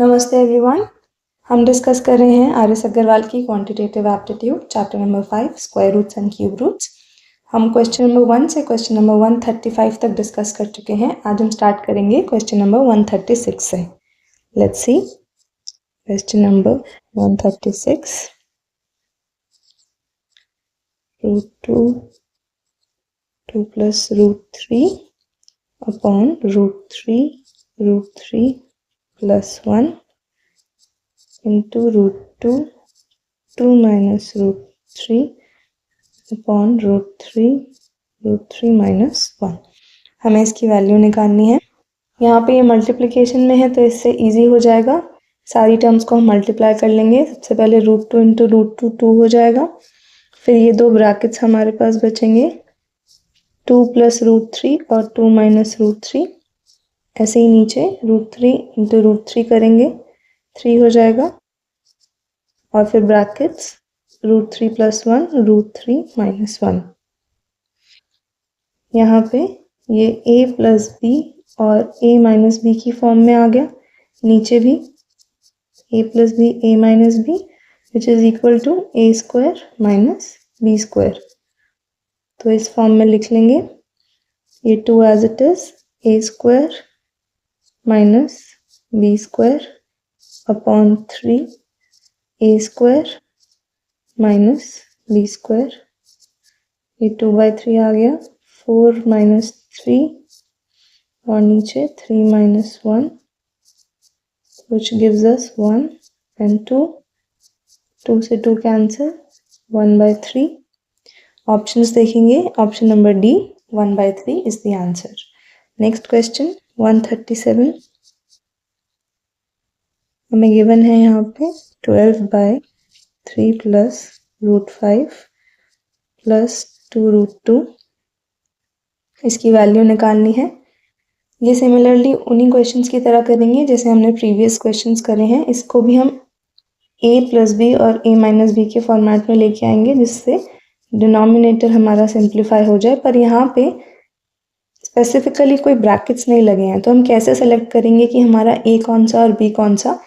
नमस्ते एवरीवन। हम डिस्कस कर रहे हैं आर.एस. अग्रवाल की quantitative aptitude chapter number 5 square roots and cube roots. हम क्वेश्चन नंबर 1 से क्वेश्चन नंबर 135 तक डिस्कस कर चुके हैं। आज हम स्टार्ट करेंगे क्वेश्चन नंबर 136 से। Let's see question number 136। √2 2 plus √3 upon √3 plus 1 into √2 2 minus √3 upon √3 minus 1। हमें इसकी वैल्यू निकालनी है। यहाँ पे ये मल्टीप्लिकेशन में है तो इससे इजी हो जाएगा। सारी टर्म्स को हम मल्टीप्लाई कर लेंगे। सबसे पहले √2 इंटू √2 2 हो जाएगा। फिर ये दो ब्रैकेट्स हमारे पास बचेंगे 2 plus √3 और 2 minus √3। ऐसे ही नीचे √3 इंटू √3 करेंगे 3 हो जाएगा। और फिर ब्रैकेट्स √3 plus 1 √3 minus 1। यहाँ पे ये a plus b और a minus b की फॉर्म में आ गया। नीचे भी a plus b a minus b which is equal to a square minus b square। तो इस फॉर्म में लिख लेंगे ये 2 as it is a square minus b square upon 3 a square minus b square। ये 2/3 आ गया। 4 minus 3 और नीचे 3 minus 1 which gives us 1 and 2। 2 से 2 cancel 1/3। ऑप्शंस देखेंगे। Option number D 1/3 is the answer। Next question 137। हमें गिवन है यहाँ पे 12/3 plus √5 plus 2√2। इसकी वैल्यू निकालनी है। ये सिमिलरली उन्हीं क्वेश्चंस की तरह करेंगे जैसे हमने प्रीवियस क्वेश्चंस करे हैं। इसको भी हम a plus b और a minus b के फॉर्मेट में लेके आएंगे जिससे डिनोमिनेटर हमारा सिंप्लीफाई हो जाए। पर यहाँ पे स्पेसिफिकली कोई ब्रैकेट्स नहीं लगे हैं तो हम कैसे सेलेक्ट करेंगे कि हमारा a कौन सा और b कौन सा।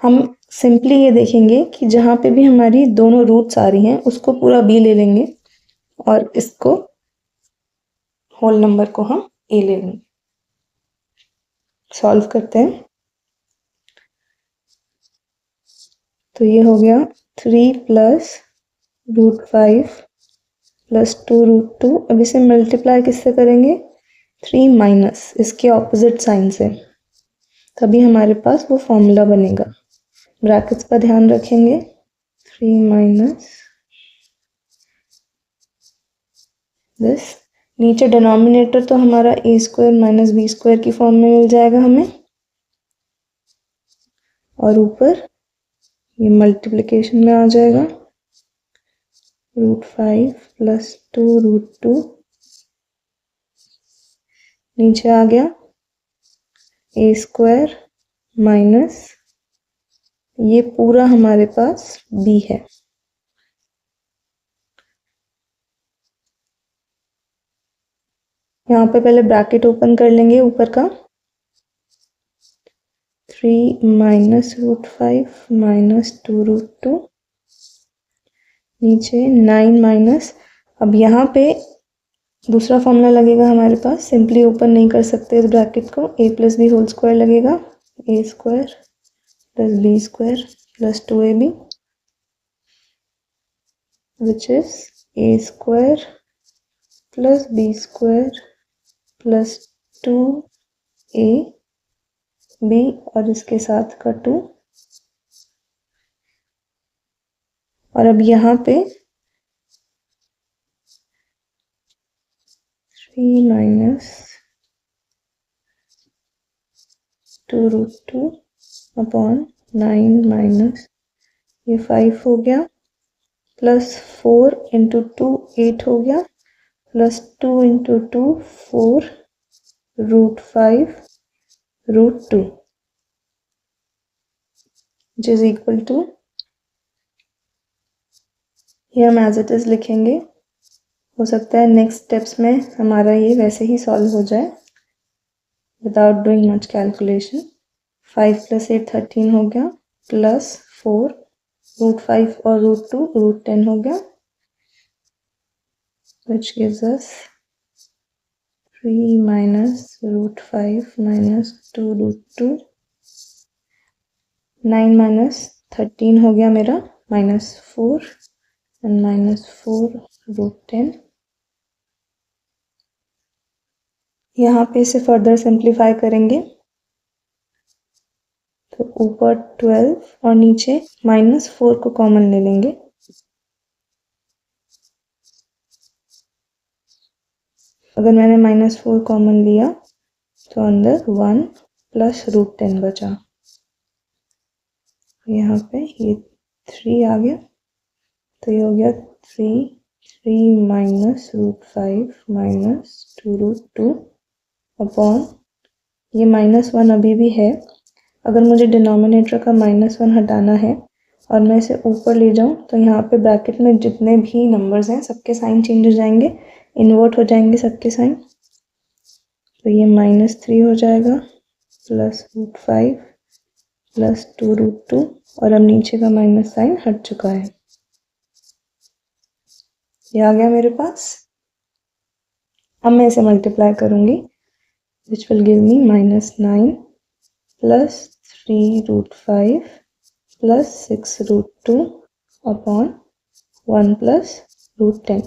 हम सिंपली ये देखेंगे कि जहाँ पे भी हमारी दोनों रूट्स आ रही हैं उसको पूरा b ले लेंगे और इसको होल नंबर को हम a ले लेंगे। सॉल्व करते हैं तो ये हो गया 3 plus √5 plus 2√2। अब इसे मल्टीप्लाई किससे करेंगे 3 माइनस इसके ऑपोजिट साइन से, तभी हमारे पास वो फॉर्मूला बनेगा। ब्रैकेट्स का ध्यान रखेंगे 3 माइनस दिस। नीचे डिनोमिनेटर तो हमारा a square minus b square की फॉर्म में मिल जाएगा हमें और ऊपर ये मल्टीप्लिकेशन में आ जाएगा √5 plus 2√2। नीचे आ गया a स्क्वायर माइनस ये पूरा हमारे पास b है। यहाँ पे पहले ब्रैकेट ओपन कर लेंगे ऊपर का 3 minus √5 minus 2√2। नीचे 9 माइनस। अब यहाँ पे दूसरा फॉर्मूला लगेगा हमारे पास। सिंपली ओपन नहीं कर सकते इस ब्रैकेट को। a plus b whole square लगेगा a square plus b square plus 2ab which is a square plus b square plus 2ab और इसके साथ का 2। और अब यहाँ पे 3 minus 2√2 upon 9 minus ये 5 हो गया प्लस 4 इंटू 2 8 हो गया plus 2 into 2 4 √5 √2 which is equal to ये हम एज इट इज लिखेंगे। हो सकता है नेक्स्ट स्टेप्स में हमारा ये वैसे ही सॉल्व हो जाए विदाउट डूइंग मच कैलकुलेशन। 5 + 8 13 हो गया, प्लस 4 √5 और √2 √10 हो गया, which gives us 3 minus √5 minus 2 √2, 9 minus 13 हो गया मेरा, -4 and -4 √10। यहाँ पे इसे फर्दर सिंप्लीफाई करेंगे तो ऊपर 12 और नीचे -4 को कॉमन ले लेंगे, अगर मैंने -4 कॉमन लिया तो अंदर 1 प्लस √10 बचा, यहाँ पे ये 3 आ गया, तो ये हो गया 3 माइनस √5 माइनस 2 √2 अपॉन, ये -1 अभी भी है, अगर मुझे डिनोमिनेटर का -1 हटाना है और मैं इसे ऊपर ले जाऊं तो यहाँ पे ब्रैकेट में जितने भी नंबर्स हैं सबके साइन चेंज हो जाएंगे, इन्वर्ट हो जाएंगे सबके साइन, तो ये -3 हो जाएगा प्लस √5 प्लस 2 √2 और अब नीचे का माइनस साइन हट चुका है, ये आ गया मेरे पास। अब मैं इसे मल्टीप्लाई करूंगी, which will give me -9 plus 3 √5 plus 6 √2 upon 1 plus √10।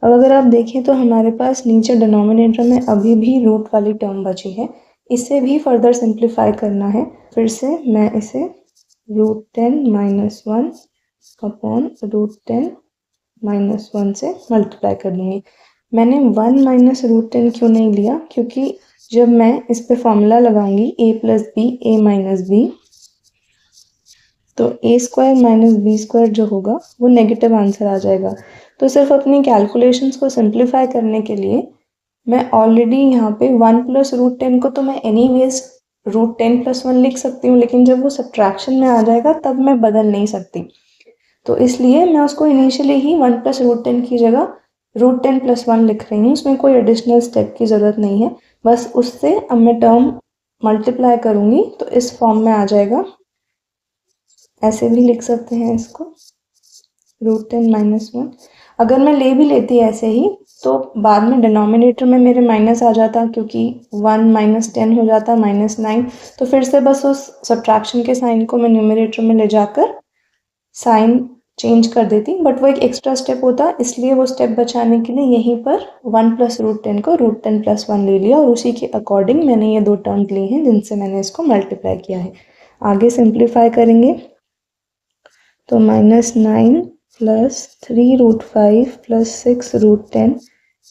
अब अगर आप देखें तो हमारे पास नीचे डिनोमिनेटर में अभी भी रूट वाली टर्म बची है, इसे भी फर्दर सिंप्लीफाई करना है, फिर से मैं इसे √10 - 1 अपॉन √10 - 1 से मल्टीप्लाई कर दूंगी। मैंने 1 - √10 क्यों नहीं लिया, क्योंकि जब मैं इस पे फॉर्मूला लगाऊंगी a + b a - b, तो a² - b² जो होगा वो नेगेटिव आंसर आ जाएगा। तो सिर्फ अपनी कैलकुलेशंस को सिंप्लीफाई करने के लिए मैं ऑलरेडी यहाँ पे 1 + √10 को तो मैं एनीवेज √10 + 1 लिख सकती हूँ, लेकिन जब वो सब्ट्रैक्शन में आ जाएगा तब मैं बदल नहीं सकती, तो इसलिए मैं उसको इनिशियली ही 1 + √10 की जगह √10 + 1 लिख रही हूँ, उसमें कोई एडिशनल स्टेप की ज़रूरत नहीं है, बस उससे अब मैं टर्म मल्टीप्लाई करूँगी तो इस फॉर्म में आ जाएगा, ऐसे भी लिख सकते हैं इसको √10 - 1। अगर मैं ले भी लेती ऐसे ही तो बाद में डिनोमिनेटर में मेरे माइनस आ जाता, क्योंकि 1 - 10 हो जाता -9, तो फिर से बस उस सब्ट्रैक्शन के साइन को मैं न्यूमरेटर में ले जाकर साइन चेंज कर देती, बट वो एक एक्स्ट्रा स्टेप होता, इसलिए वो स्टेप बचाने के लिए यहीं पर 1 + √10 को √10 + 1 ले लिया और उसी के अकॉर्डिंग मैंने ये दो टर्म ली हैं जिनसे मैंने इसको मल्टीप्लाई किया है। आगे सिंप्लीफाई करेंगे तो -9 प्लस 3 √5 प्लस 6 √10,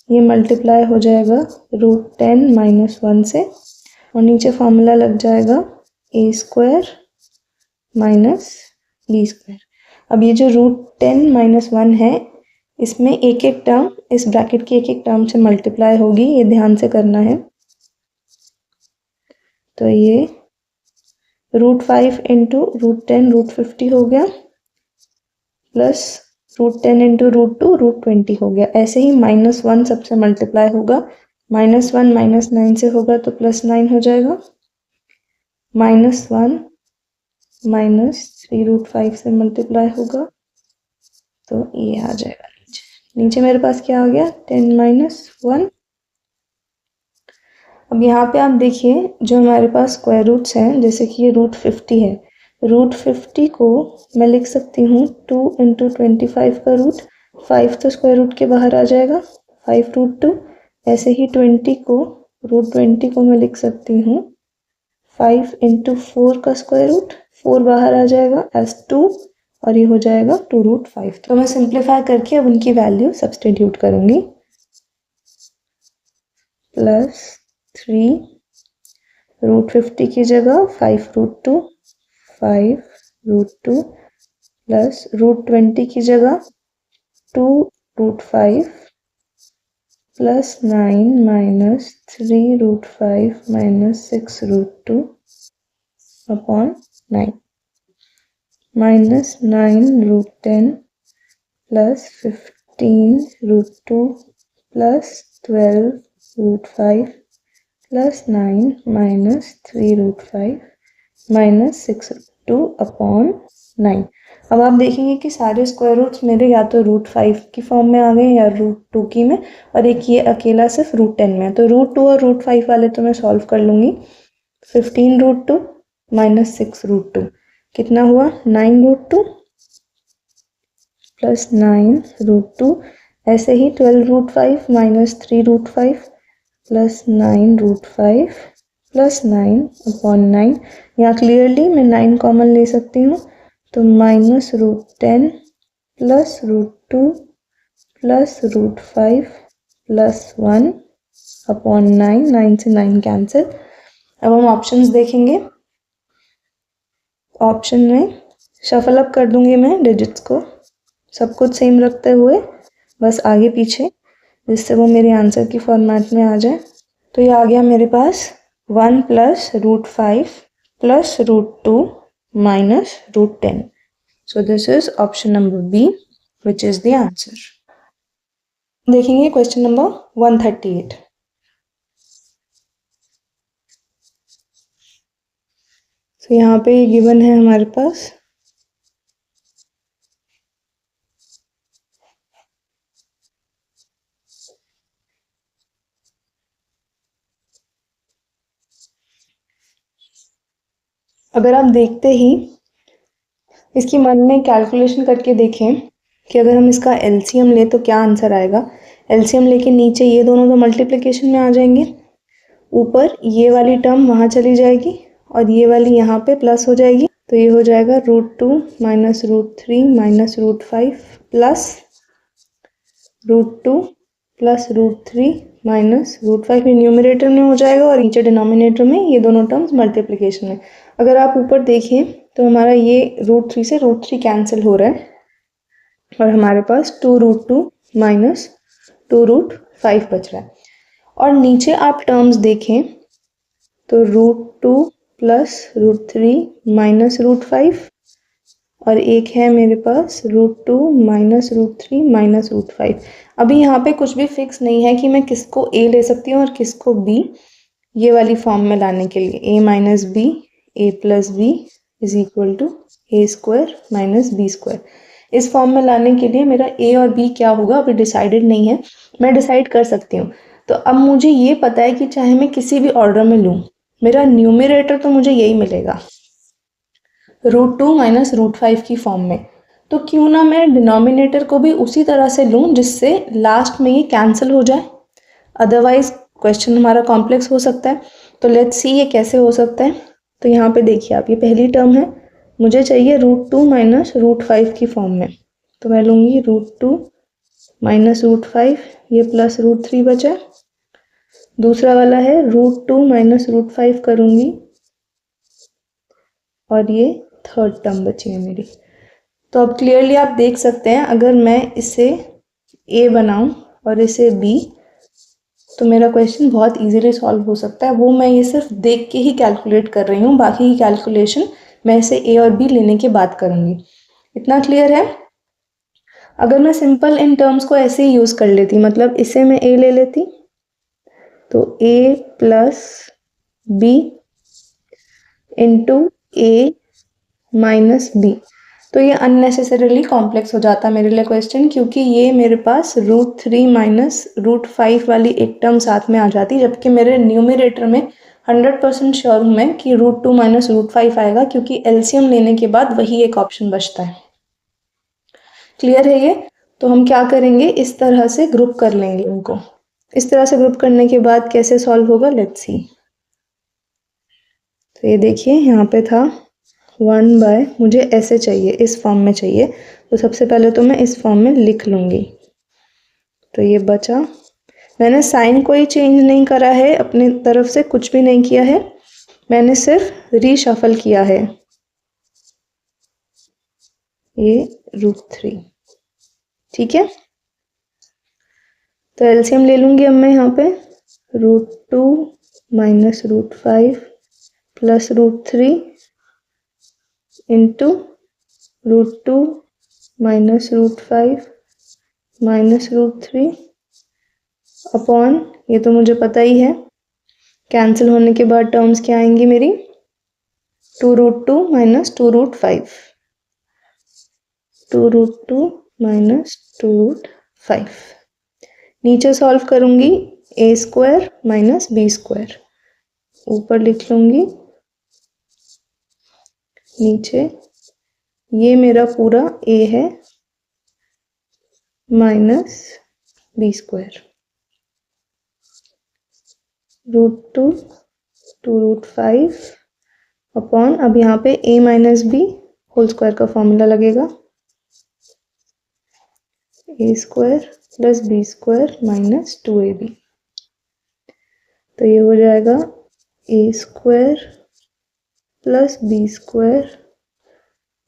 ये मल्टीप्लाई हो जाएगा √10 - 1 से और नीचे फॉर्मूला लग जाएगा a² - b²। अब ये जो √10 - 1 है, इसमें एक एक टर्म, इस ब्रैकेट की एक एक टर्म से मल्टीप्लाई होगी, ये ध्यान से करना है। तो ये √5 × √10 √50 हो गया, प्लस √10 × √2 √20 हो गया, ऐसे ही -1 सबसे मल्टीप्लाई होगा, -1 -9 से होगा तो +9 हो जाएगा, -1 -3 √5 से मल्टीप्लाई होगा तो ये आ जाएगा नीचे मेरे पास क्या आ गया 10 - 1। अब यहाँ पे आप देखिए जो हमारे पास स्क्वायर रूट्स हैं, जैसे कि ये √50 है, √50 को मैं लिख सकती हूँ 2 × 25 का रूट, 5 तो स्क्वायर रूट के बाहर आ जाएगा, 5 √2, ऐसे ही 20 को √20 को मैं लिख सकती हूँ 5 × 4 का स्क्वायर रूट, 4 बाहर आ जाएगा एज 2 और ये हो जाएगा 2 √5। तो मैं सिंप्लीफाई करके अब उनकी वैल्यू सब्सटीट्यूट करूंगी, प्लस 3 √50 की जगह 5 √2, 5 √2 प्लस √20 की जगह 2 √5 plus 9 - 3 √5 - 6 √2 upon 9 -9 √10 plus 15 √2 plus 12 √5 plus 9 - 3 √5 minus 6√2/9। अब आप देखेंगे कि सारे स्क्वायर रूट्स मेरे या तो √5 की फॉर्म में आ गए या √2 की में, और एक ये अकेला सिर्फ √10 में है। तो √2 और √5 वाले तो मैं सॉल्व कर लूँगी। 15√2 माइनस 6√2 कितना हुआ? 9√2 प्लस 9√2। ऐसे ही 12√5 माइनस 3√5 प्लस 9√5 प्लस 9/9। यहाँ क्लियरली मैं 9 कॉमन ले सकती हूँ, तो -√10 प्लस √2 प्लस √5 प्लस 1/9। 9 से 9 कैंसिल। अब हम ऑप्शंस देखेंगे। ऑप्शन में शफल अप कर दूंगी मैं डिजिट्स को, सब कुछ सेम रखते हुए, बस आगे पीछे, जिससे वो मेरे आंसर की फॉर्मेट में आ जाए। तो ये आ गया मेरे पास 1 plus √5 plus √2 minus √10। So this is option number B which is the answer. देखेंगे क्वेश्चन नंबर 138। तो यहाँ पे गिवन है हमारे पास अगर आप देखते ही इसकी मन में कैलकुलेशन करके देखें कि अगर हम इसका एलसीएम लें तो क्या आंसर आएगा। एलसीएम लेके नीचे ये दोनों तो मल्टीप्लिकेशन में आ जाएंगे, ऊपर ये वाली टर्म वहाँ चली जाएगी और ये वाली यहाँ पे प्लस हो जाएगी। तो ये हो जाएगा √2 minus √3 minus √5 plus √2 plus √3 minus √5 में न्यूमरेटर में हो जाएगा और नीचे डिनोमिनेटर में ये दोनों टर्म्स मल्टीप्लिकेशन में। अगर आप ऊपर देखें तो हमारा ये √3 से √3 कैंसिल हो रहा है और हमारे पास 2√2 माइनस 2√5 बच रहा है। और नीचे आप टर्म्स देखें तो √2 प्लस √3 माइनस √5 और एक है मेरे पास √2 माइनस √3 माइनस √5। अभी यहाँ पे कुछ भी फिक्स नहीं है कि मैं किसको ए ले सकती हूँ और किसको बी, ये वाली फॉर्म में लाने के लिए a minus b a plus b is equal to a square minus b square. इस फॉर्म में लाने के लिए मेरा a और b क्या होगा अभी डिसाइडेड नहीं है, मैं डिसाइड कर सकती हूँ। तो अब मुझे ये पता है कि चाहे मैं किसी भी ऑर्डर में लूँ, मेरा न्यूमरेटर तो मुझे यही मिलेगा √2 माइनस √5 की फॉर्म में। तो क्यों ना मैं डिनोमिनेटर को भी उसी तरह से लूँ जिससे लास्ट में ये कैंसिल हो जाए, अदरवाइज क्वेश्चन हमारा कॉम्प्लेक्स हो सकता है। तो लेट्स सी ये कैसे हो सकता है। तो यहाँ पे देखिए आप, ये पहली टर्म है, मुझे चाहिए √2 माइनस √5 की फॉर्म में। तो मैं लूँगी √2 माइनस √5, ये प्लस √3 बचा। दूसरा वाला है √2 माइनस √5 करूँगी और ये थर्ड टर्म बची है मेरी। तो अब क्लियरली आप देख सकते हैं अगर मैं इसे a बनाऊं और इसे b, तो मेरा क्वेश्चन बहुत इजीली सॉल्व हो सकता है। वो मैं ये सिर्फ देख के ही कैलकुलेट कर रही हूँ, बाकी की कैलकुलेशन मैं इसे a और b लेने के बाद करूँगी। इतना क्लियर है। अगर मैं सिंपल इन टर्म्स को ऐसे ही यूज़ कर लेती, मतलब इसे मैं a ले लेती तो a plus b into a minus b, तो ये अननेसेसरीली कॉम्प्लेक्स हो जाता मेरे लिए क्वेश्चन, क्योंकि ये मेरे पास √3 माइनस √5 वाली एक टर्म साथ में आ जाती, जबकि मेरे न्यूमरेटर में 100% श्योर हूँ मैं कि √2 माइनस √5 आएगा, क्योंकि एलसीएम लेने के बाद वही एक ऑप्शन बचता है। क्लियर है ये। तो हम क्या करेंगे, इस तरह से ग्रुप कर लेंगे उनको। इस तरह से ग्रुप करने के बाद कैसे सॉल्व होगा, लेट्स सी। तो ये देखिए यहाँ पे था 1/, मुझे ऐसे चाहिए, इस फॉर्म में चाहिए, तो सबसे पहले तो मैं इस फॉर्म में लिख लूँगी। तो ये बचा, मैंने साइन कोई चेंज नहीं करा है, अपनी तरफ से कुछ भी नहीं किया है, मैंने सिर्फ रीशफल किया है ये √3। ठीक है, तो एलसीएम ले लूँगी अब मैं यहाँ पे √2 minus √5 plus √3 into √2 minus √5 minus √3 upon, ये तो मुझे पता ही है, कैंसिल होने के बाद टर्म्स क्या आएंगी मेरी 2√2 माइनस 2√5, 2√2 माइनस 2√5। नीचे सॉल्व करूंगी ए स्क्वायर माइनस बी स्क्वायर, ऊपर लिख लूंगी, नीचे ये मेरा पूरा ए है माइनस बी स्क्वायर, √2 2√5 अपॉन, अब यहाँ पे a minus B whole square का फॉर्मूला लगेगा, A square plus B square minus 2ab। तो ये हो जाएगा A square plus B square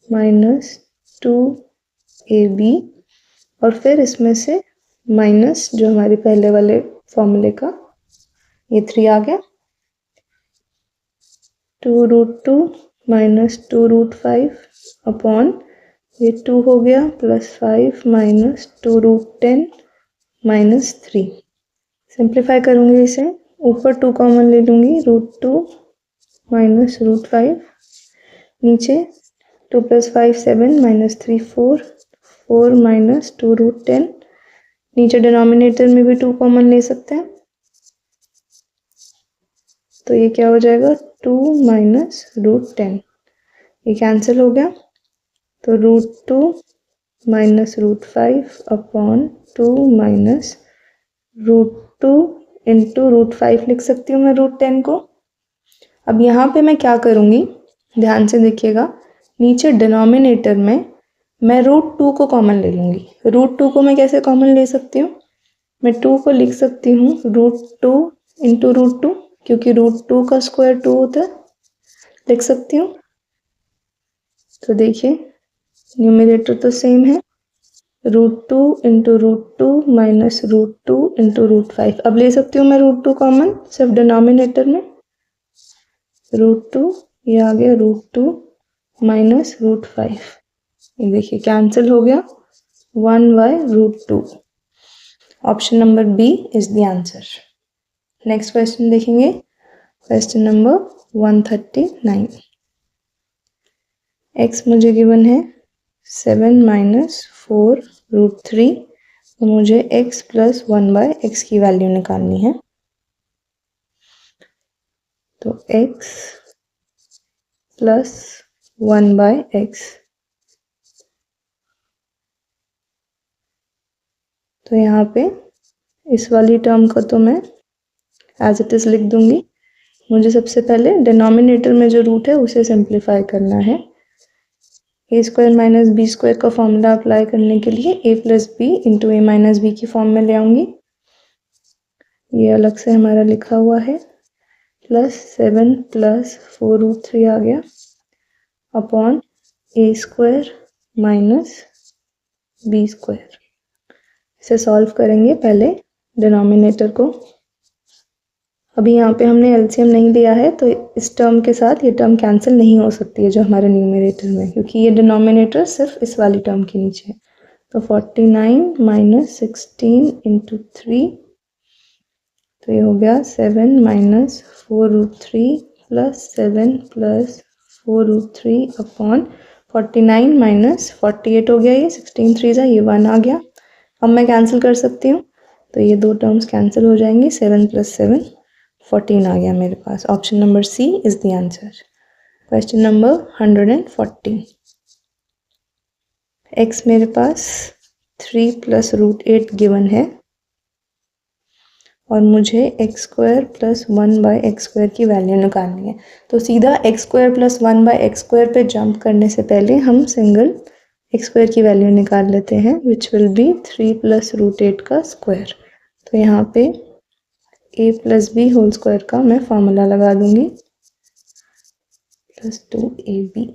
minus 2ab, और फिर इसमें से माइनस जो हमारे पहले वाले फॉर्मूले का ये 3 आ गया, 2√2 माइनस 2√5 अपॉन ये 2 हो गया प्लस 5 माइनस 2√10 माइनस 3। सिंप्लीफाई करूंगी इसे, ऊपर 2 कॉमन ले लूंगी, √2 माइनस √5, नीचे 2 प्लस 5 7 माइनस 3 4, 4 माइनस 2√10, नीचे डिनोमिनेटर में भी 2 कॉमन ले सकते हैं, तो ये क्या हो जाएगा 2 माइनस √10, ये कैंसिल हो गया, तो √2 माइनस √5 अपॉन 2 माइनस √2 इंटू √5 लिख सकती हूँ मैं √10 को। अब यहाँ पे मैं क्या करूँगी, ध्यान से देखिएगा, नीचे डिनोमिनेटर में मैं √2 को कॉमन ले लूँगी। √2 को मैं कैसे कॉमन ले सकती हूँ, मैं 2 को लिख सकती हूँ √2 इंटू √2, क्योंकि √2 का स्क्वायर 2 होता है, लिख सकती हूँ। तो देखिए न्यूमरेटर तो सेम है, √2 इंटू √2 माइनस √2 इंटू √5। अब ले सकती हूँ मैं √2 कॉमन सिर्फ डिनोमिनेटर में, √2 ये आ गया √2 माइनस √5, ये देखिए कैंसिल हो गया, 1/√2। Option number B is the answer. Next question देखेंगे, क्वेश्चन नंबर 139। x मुझे गिवन है 7 माइनस 4√3, तो मुझे x प्लस 1/x की वैल्यू निकालनी है। तो x प्लस 1/x, तो यहाँ पे इस वाली टर्म को तो मैं एज इट इज लिख दूंगी। मुझे सबसे पहले डिनोमिनेटर में जो रूट है उसे सिंप्लीफाई करना है। A square minus b square का फॉर्मूला अप्लाई करने के लिए a plus b into a minus b की फॉर्म में ले आऊंगी, ये अलग से हमारा लिखा हुआ है, प्लस 7 प्लस 4√3 आ गया upon a square minus b square. इसे सॉल्व करेंगे पहले डिनोमिनेटर को। अभी यहाँ पे हमने एलसीएम नहीं लिया है, तो इस टर्म के साथ ये टर्म कैंसिल नहीं हो सकती है जो हमारे न्यूमरेटर में, क्योंकि ये डिनोमिनेटर सिर्फ इस वाली टर्म के नीचे है। तो 49 माइनस 16 इंटू 3, तो ये हो गया 7 minus 4√3 plus 7 plus 4√3 upon 49 minus 48 हो गया, ये 16 3 ये 1 आ गया। अब मैं कैंसिल कर सकती हूँ, तो ये दो टर्म्स कैंसिल हो जाएंगे, 7 प्लस 7 14 आ गया मेरे पास। Option number C is the answer. Question number 140। x मेरे पास 3 प्लस √8 गिवन है और मुझे x स्क्वायर प्लस 1/x² की वैल्यू निकालनी है। तो सीधा x स्क्वायर प्लस 1/x² पे जंप करने से पहले हम सिंगल x² की वैल्यू निकाल लेते हैं, विच विल बी 3 प्लस √8 का स्क्वायर। तो यहाँ पे a plus b whole square का मैं फॉर्मूला लगा दूंगी, plus 2ab।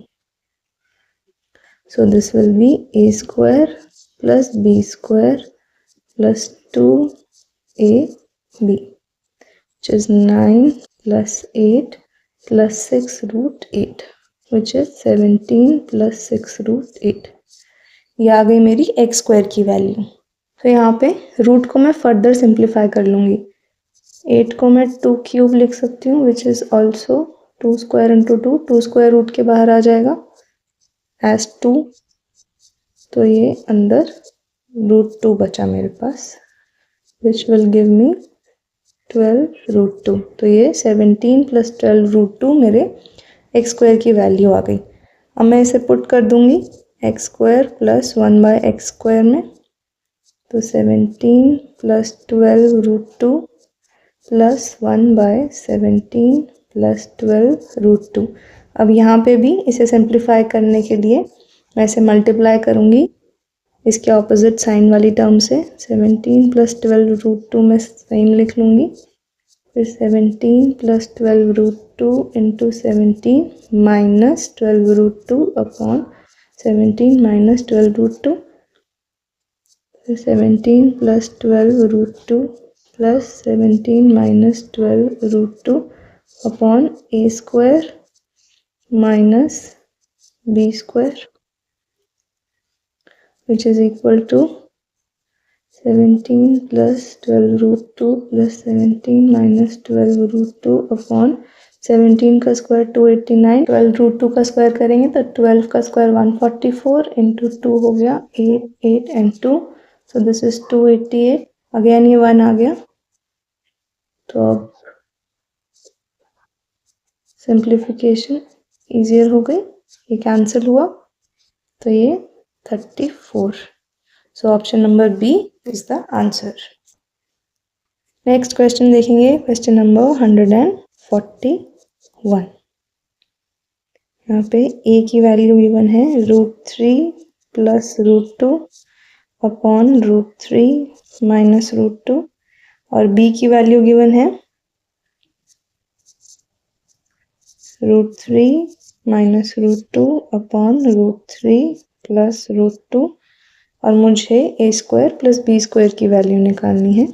So this will be a square plus b square plus 2ab, which is 9 plus 8 plus 6√8, which is 17 plus 6√8। ये आ गई मेरी x स्क्वायर की वैल्यू। तो यहाँ पे रूट को मैं फर्दर सिंप्लीफाई कर लूँगी। 8 को मैं 2 क्यूब लिख सकती हूँ, which is also 2 square into 2 square root के बाहर आ जाएगा एज 2, तो ये अंदर √2 बचा मेरे पास, विच विल गिव मी 12√2। तो ये 17 + 12√2 मेरे एक्स स्क्वायर की वैल्यू आ गई। अब मैं इसे पुट कर दूंगी x square plus 1/x square में, तो 17 + 12√2 प्लस 1/17 + 12√2। अब यहाँ पे भी इसे सिंप्लीफाई करने के लिए मैं इसे मल्टीप्लाई करूँगी इसके ऑपोजिट साइन वाली टर्म से। 17 + 12√2 में सेम लिख लूँगी, फिर 17 + 12√2 × 17 - 12√2 अपॉन 17 - 12√2, फिर 17 + 12√2 plus 17 - 12√2 upon a square minus b square, which is equal to 17 + 12√2 plus 17 - 12√2 upon 17 का स्क्वायर 289, 12√2 का स्क्वायर करेंगे तो 12 का स्क्वायर 144 इंटू 2 हो गया 8, 8 and 2, so this is 288। Again ये 1 आ गया, तो अब सिंप्लीफिकेशन ईजियर हो गई, ये कैंसिल हुआ, तो ये 34। So option number B is the answer. Next question देखेंगे, क्वेश्चन नंबर 141। यहाँ पे a की वैल्यू गिवन है √3 + √2 अपॉन √3 - √2, और b की वैल्यू गिवन है √3 - √2 अपॉन √3 + √2, और मुझे a square plus b square की वैल्यू निकालनी है।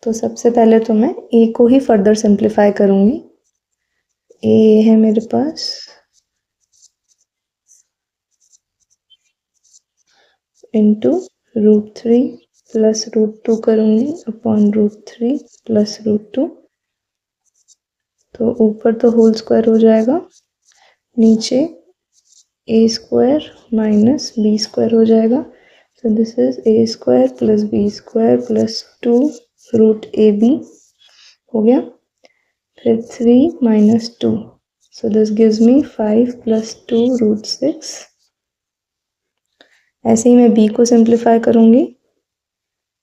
तो सबसे पहले तो मैं a को ही फर्दर सिंप्लीफाई करूंगी। a है मेरे पास इंटू √3 + √2 करूंगी अपॉन √3 + √2, तो ऊपर तो होल स्क्वायर हो जाएगा, नीचे a square minus b square हो जाएगा, so this is a square plus b square plus 2√ab हो गया, फिर 3 - 2, so this gives me 5 + 2√6। ऐसे ही मैं b को सिंप्लीफाई करूंगी,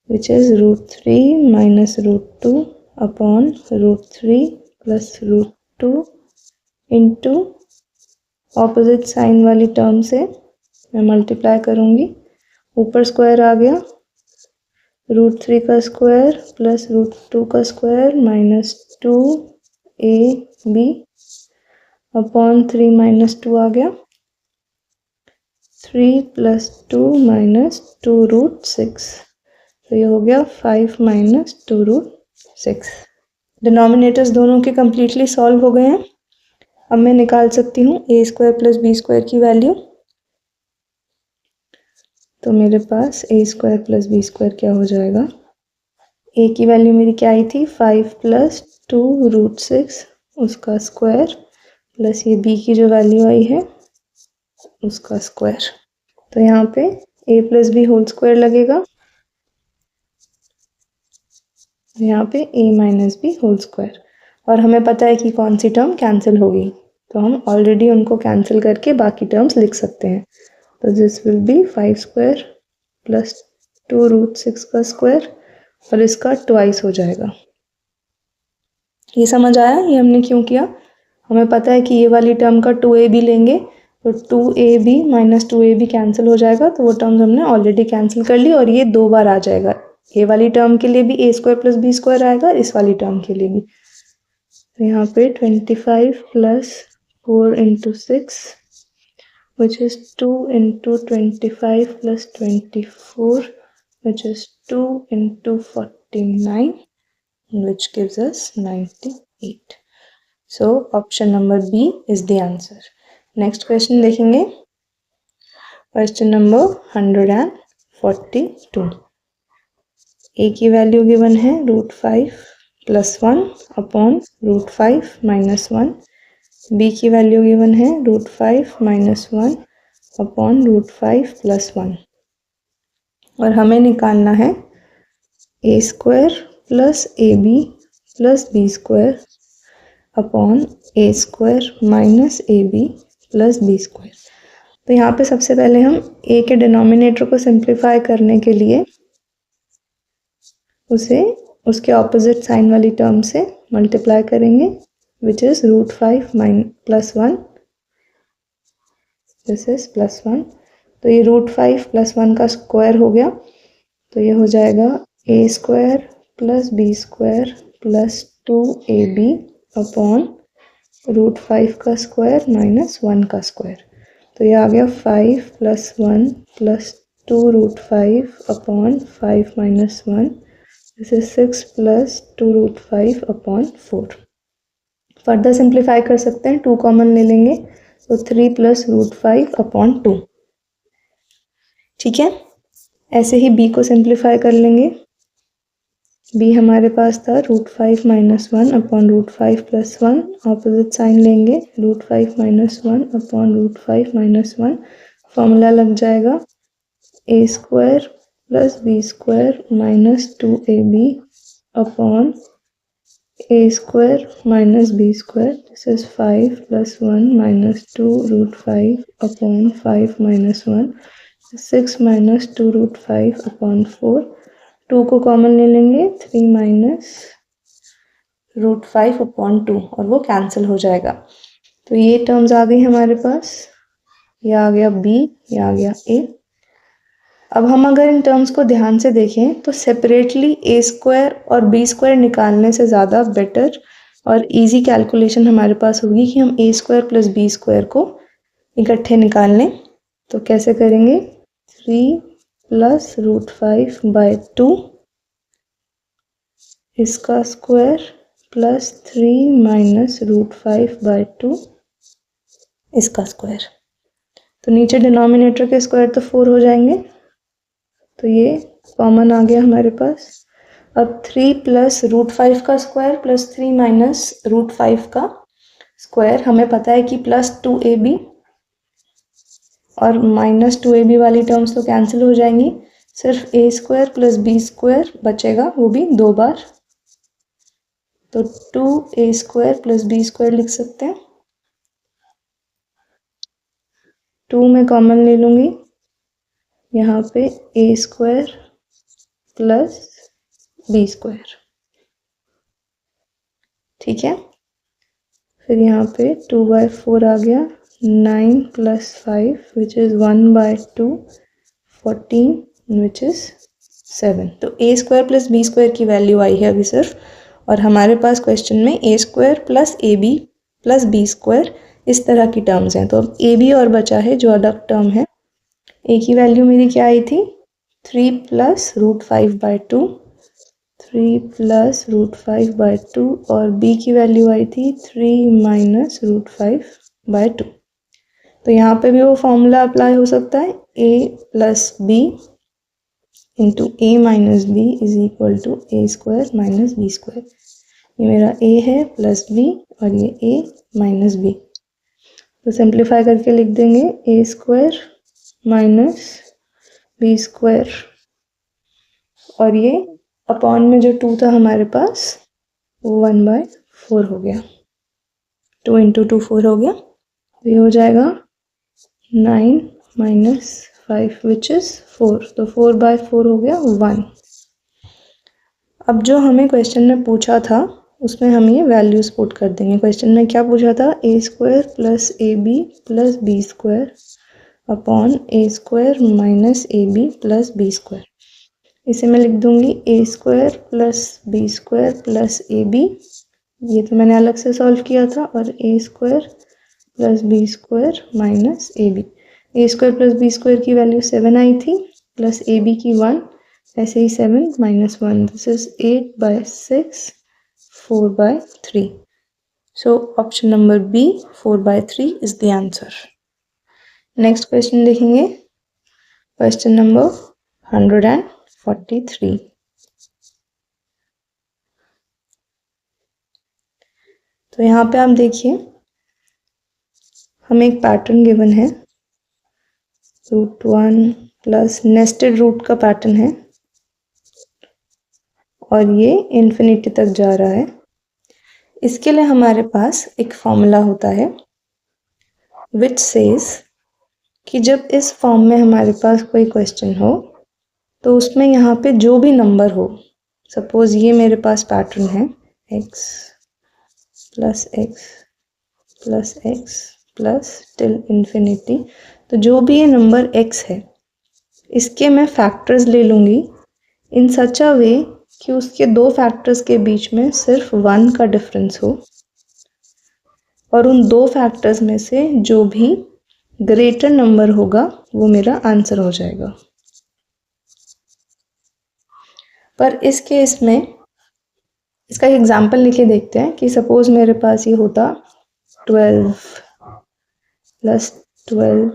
which is √3 - √2 upon √3 + √2 into opposite sign वाली टर्म से मैं मल्टीप्लाई करूंगी, ऊपर स्क्वायर आ गया, √3 का स्क्वायर प्लस √2 का स्क्वायर माइनस 2ab अपॉन 3 - 2 आ गया, 3 + 2 - 2√6, तो ये हो गया 5 - 2√6। डिनोमिनेटर्स दोनों के कम्प्लीटली सॉल्व हो गए हैं। अब मैं निकाल सकती हूँ a square plus b square की वैल्यू, तो मेरे पास a square plus b square क्या हो जाएगा, a की वैल्यू मेरी क्या आई थी 5 + 2√6 उसका स्क्वायर, प्लस ये b की जो वैल्यू आई है उसका स्क्वायर, तो यहाँ पे a + b होल स्क्वायर लगेगा, यहाँ पे a - b होल स्क्वायर, और हमें पता है कि कौन सी टर्म कैंसिल होगी, तो हम ऑलरेडी उनको कैंसिल करके बाकी टर्म्स लिख सकते हैं। तो this will B 5 square plus 2√6 का स्क्वायर, और इसका ट्वाइस हो जाएगा। ये समझ आया ये हमने क्यों किया, हमें पता है कि ये वाली टर्म का 2ab लेंगे तो 2ab - 2ab कैंसिल हो जाएगा, तो वो टर्म्स हमने ऑलरेडी कैंसिल कर ली, और ये 2 बार आ जाएगा, ये वाली टर्म के लिए भी a square plus b square आएगा, इस वाली टर्म के लिए भी। तो यहाँ पे 25 + 4 × 6 which is 2 × 25 + 24 which is 2 × 49 which gives us 98। So option number B is the answer। Next question देखेंगे, question number 142। a की वैल्यू गिवन है √5 +1 अपॉन √5 -1, b की वैल्यू गिवन है √5 -1 अपॉन √5 +1, और हमें निकालना है a² + ab + b² upon a² - ab + b²। तो यहाँ पे सबसे पहले हम a के डिनोमिनेटर को सिंप्लीफाई करने के लिए उसे उसके ऑपोजिट साइन वाली टर्म से मल्टीप्लाई करेंगे, विच इज √5 +1, दिस इज +1। तो ये √5 +1 का स्क्वायर हो गया, तो ये हो जाएगा a² + b² + 2ab अपॉन √5 का स्क्वायर -1 का स्क्वायर। तो ये आ गया 5 + 1 + 2 √5 upon 5 - 1, this is 6 + 2 √5 upon 4। Further simplify कर सकते हैं, 2 कॉमन ले लेंगे तो 3 + √5 अपॉन 2। ठीक है, ऐसे ही b को सिंप्लीफाई कर लेंगे। b हमारे पास था √5 - 1 अपॉन √5 + 1, ऑपोजिट साइन लेंगे, √5 - 1 अपॉन √5 - 1, फॉर्मूला लग जाएगा a² + b² - 2ab upon a² - b², this is 5 + 1 - 2 √5 upon 5 - 1, 6 - 2 √5 upon 4। 2 को कॉमन ले लेंगे, 3 - √5 अपॉन 2, और वो कैंसिल हो जाएगा। तो ये टर्म्स आ गई हमारे पास, ये आ गया b, ये आ गया a। अब हम अगर इन टर्म्स को ध्यान से देखें तो सेपरेटली a² और b² निकालने से ज़्यादा बेटर और इजी कैलकुलेशन हमारे पास होगी कि हम a² + b² को इकट्ठे निकाल लें। तो कैसे करेंगे, 3 + √5/2 इसका स्क्वायर + 3 - √5/2 इसका स्क्वायर। तो नीचे डिनोमिनेटर के स्क्वायर तो 4 हो जाएंगे, तो ये कॉमन आ गया हमारे पास। अब 3 + √5 का स्क्वायर + 3 - √5 का स्क्वायर, हमें पता है कि +2ab और -2ab वाली टर्म्स तो कैंसिल हो जाएंगी, सिर्फ a² + b² बचेगा, वो भी 2 बार। तो 2a² + b² लिख सकते हैं। 2 में कॉमन ले लूँगी, यहाँ पे a² + b², ठीक है। फिर यहाँ पे 2/4 आ गया, 9 + 5 विच इज़ 1/2, 14 विच इज़ 7। तो a² + b² की वैल्यू आई है अभी सिर्फ, और हमारे पास क्वेश्चन में a² + ab + b² इस तरह की टर्म्स हैं। तो अब ab और बचा है जो अलग टर्म है। a की वैल्यू मेरी क्या आई थी, 3 + √5/2, 3 + √5/2, और b की वैल्यू आई थी 3 - √5/2। तो यहाँ पे भी वो फॉर्मूला अप्लाई हो सकता है, a + b into a - b is equal to a² - b²। ये मेरा a है + b और ये a - b। तो सिंप्लीफाई करके लिख देंगे a² - b², और ये अपॉन में जो 2 था हमारे पास वो 1/4 हो गया, 2 × 2 4 हो गया। तो ये हो जाएगा 9 - 5 विच इज़ 4, तो 4/4 हो गया 1। अब जो हमें क्वेश्चन में पूछा था उसमें हम ये वैल्यूज पुट कर देंगे। क्वेश्चन में क्या पूछा था, a² + ab + b² upon a² - ab + b²। इसे मैं लिख दूंगी a² + b² + ab, ये तो मैंने अलग से सॉल्व किया था, और a² + b² - ab। a² + b² की वैल्यू 7 आई थी, प्लस ab की 1, ऐसे ही 7 - 1, this is 8/6, 4/3। So option number B 4/3 is the answer. Next question देखेंगे, क्वेश्चन नंबर 143। तो यहाँ पे आप देखिए हमें एक पैटर्न गिवन है, √1 प्लस नेस्टेड रूट का पैटर्न है और ये इन्फिनिटी तक जा रहा है। इसके लिए हमारे पास एक फॉर्मूला होता है विच सेज कि जब इस फॉर्म में हमारे पास कोई क्वेश्चन हो तो उसमें यहाँ पे जो भी नंबर हो, सपोज ये मेरे पास पैटर्न है x plus X plus X plus till infinity, तो जो भी ये नंबर x है इसके मैं फैक्टर्स ले लूँगी इन सच अ वे कि उसके दो फैक्टर्स के बीच में सिर्फ 1 का डिफरेंस हो और उन दो फैक्टर्स में से जो भी ग्रेटर नंबर होगा वो मेरा आंसर हो जाएगा। पर इस केस में इसका एग्जांपल लेके देखते हैं कि सपोज मेरे पास ये होता 12 plus 12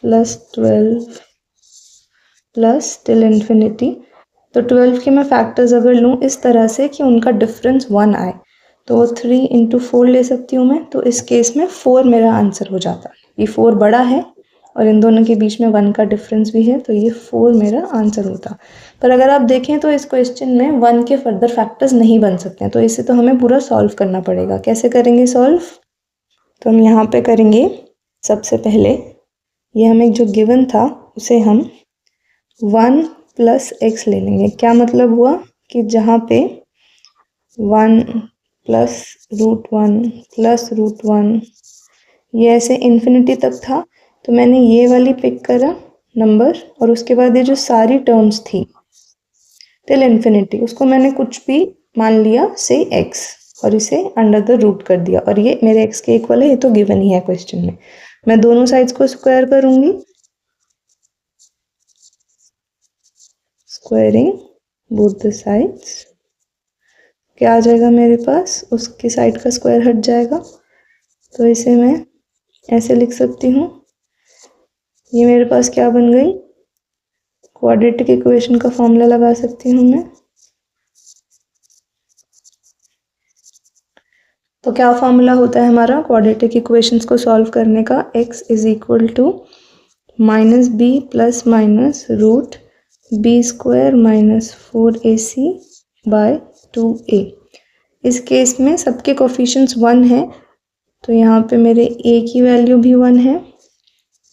plus 12 plus till infinity. तो 12 के मैं फैक्टर्स अगर लूँ इस तरह से कि उनका डिफरेंस 1 आए तो 3 इंटू 4 ले सकती हूँ मैं, तो इस केस में 4 मेरा आंसर हो जाता। ये 4 बड़ा है और इन दोनों के बीच में 1 का डिफरेंस भी है, तो ये 4 मेरा आंसर होता। पर अगर आप देखें तो इस क्वेश्चन में 1 के फर्दर फैक्टर्स नहीं बन सकते हैं, तो इसे तो हमें पूरा सॉल्व करना पड़ेगा। कैसे करेंगे सॉल्व? तो हम यहाँ पे करेंगे सबसे पहले ये हमें जो गिवन था उसे हम 1 प्लस एक्स ले लेंगे। क्या मतलब हुआ कि जहाँ पे 1 प्लस √1 प्लस √1 ये ऐसे इन्फिनिटी तक था, तो मैंने ये वाली पिक करा नंबर और उसके बाद ये जो सारी टर्म्स थी टिल इन्फिनिटी उसको मैंने कुछ भी मान लिया से x और इसे अंडर द रूट कर दिया और ये मेरे x के इक्वल है, ये तो गिवन ही है क्वेश्चन में। मैं दोनों साइड्स को स्क्वायर करूंगी, स्क्वायरिंग बोथ द साइड्स, क्या आ जाएगा मेरे पास, उसकी साइड का स्क्वायर हट जाएगा, तो इसे मैं ऐसे लिख सकती हूँ। ये मेरे पास क्या बन गई, क्वाड्रेटिक इक्वेशन का फॉर्मूला लगा सकती हूँ मैं। तो क्या फॉर्मूला होता है हमारा क्वाड्रेटिक इक्वेशंस को सॉल्व करने का, x is equal to minus B plus minus root B square minus 4ac by 2a। इस केस में सबके कोफिशिएंट्स 1 है, तो यहाँ पे मेरे a की वैल्यू भी 1 है,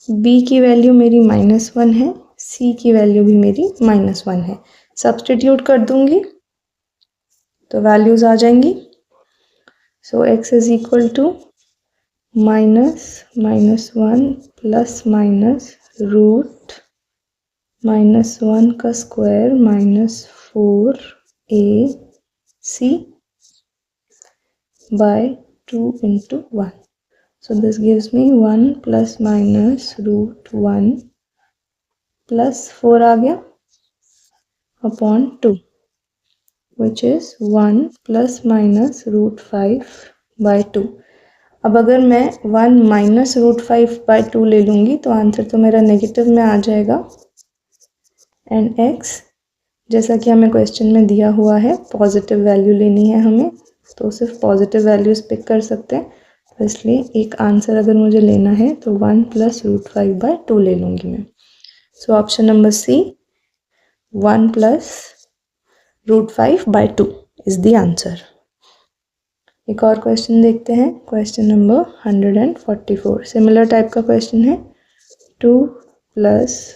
b की वैल्यू मेरी -1 है, c की वैल्यू भी मेरी -1 है। सब्स्टिट्यूट कर दूंगी तो वैल्यूज आ जाएंगी। So x is equal to -1 plus minus root -1 का square -4ac by 2 into 1. So this gives me 1 plus minus √1 plus 4 आ गया upon 2 which is 1 plus minus √5 by 2। अब अगर मैं 1 माइनस √5 by 2 ले लूँगी तो आंसर तो मेरा नेगेटिव में आ जाएगा एंड x जैसा कि हमें क्वेश्चन में दिया हुआ है पॉजिटिव वैल्यू लेनी है हमें, तो सिर्फ पॉजिटिव वैल्यूज पिक कर सकते हैं, तो इसलिए एक आंसर अगर मुझे लेना है तो 1 प्लस √5 by 2 ले लूँगी मैं। So option number C 1 plus √5 by 2 is the answer. एक और क्वेश्चन देखते हैं, क्वेश्चन नंबर 144। सिमिलर टाइप का क्वेश्चन है, 2 plus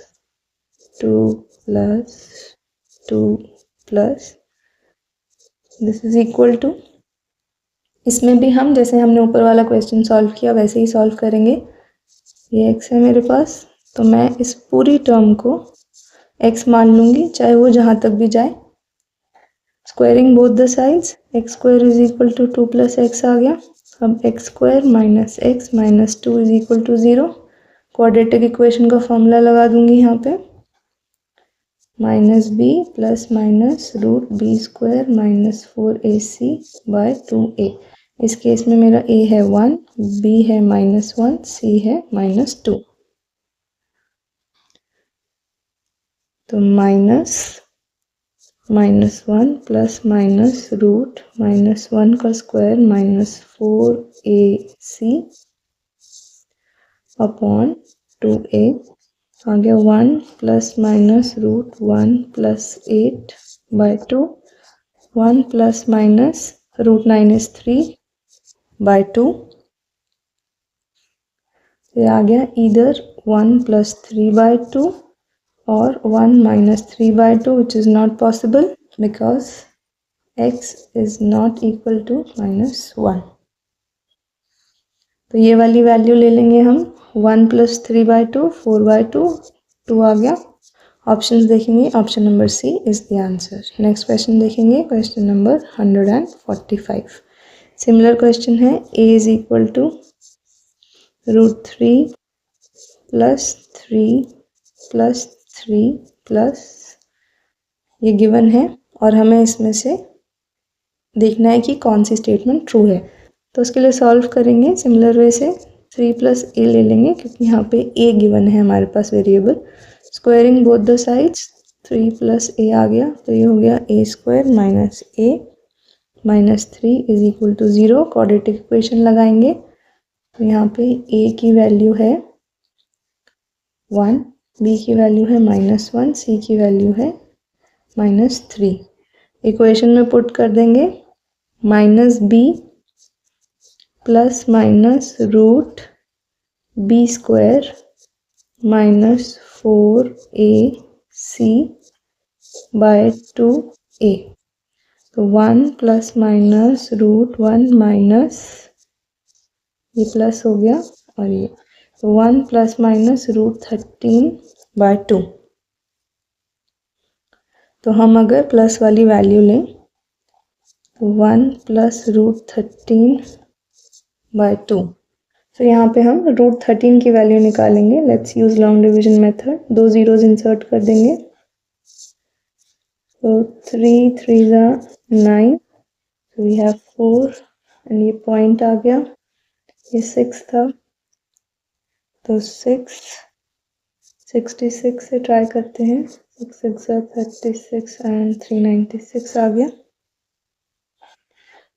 2 plus 2 plus this is equal to, इसमें भी हम जैसे हमने ऊपर वाला क्वेश्चन सॉल्व किया वैसे ही सॉल्व करेंगे। ये x है मेरे पास, तो मैं इस पूरी टर्म को x मान लूँगी चाहे वो जहाँ तक भी जाए। Squaring both the sides, x square is equal to 2 plus x आ गया। अब x square minus x minus 2 is equal to 0। Quadratic equation का फॉर्मूला लगा दूंगी यहाँ पे, minus B plus minus root B square minus 4ac by 2a। इस case में मेरा a है 1, b है -1, c है -2। तो -1 प्लस माइनस रूट -1 का स्क्वायर -4ac अपॉन 2a आ गया 1 plus minus root 1 plus 8 by 2 1 plus minus root 9 is 3 by 2 ये आ गया इधर 1 प्लस 3 बाय 2 और 1 minus 3 by 2 which is not possible because x is not equal to -1। तो ये वाली वैल्यू ले लेंगे हम 1 प्लस 3 बाय 2 4 बाय 2 2 आ गया। ऑप्शंस देखेंगे, option number C is the answer. Next question देखेंगे, क्वेश्चन नंबर 145। सिमिलर क्वेश्चन है, a is equal to √3 plus 3 plus 3 plus ये गिवन है और हमें इसमें से देखना है कि कौन सी स्टेटमेंट ट्रू है। तो उसके लिए सॉल्व करेंगे सिमिलर वे से 3 प्लस ए ले लेंगे क्योंकि यहाँ पे ए गिवन है हमारे पास variable. Squaring both the sides 3 plus A आ गया तो ये हो गया A square minus A minus 3 is equal to 0। Quadratic equation लगाएंगे तो यहाँ पे ए की वैल्यू है 1, बी की वैल्यू है -1, सी की वैल्यू है -3। इक्वेशन में पुट कर देंगे minus B plus minus root B square minus 4ac by 2a। तो 1 प्लस माइनस रूट 1 माइनस ये प्लस हो गया और ये तो 1 प्लस माइनस रूट 13 बाय 2। तो हम अगर प्लस वाली वैल्यू लें तो 1 प्लस रूट 13 बाय 2। तो यहाँ पे हम रूट 13 की वैल्यू निकालेंगे। Let's use long division method. 2 zeros insert कर देंगे तो 3 3 ज़ा 9 तो वी हैव 4 एंड ये पॉइंट आ गया, ये 6 था तो 6 66 से ट्राई करते हैं। 6 6 ज़ा 36 एंड 396 आ गया।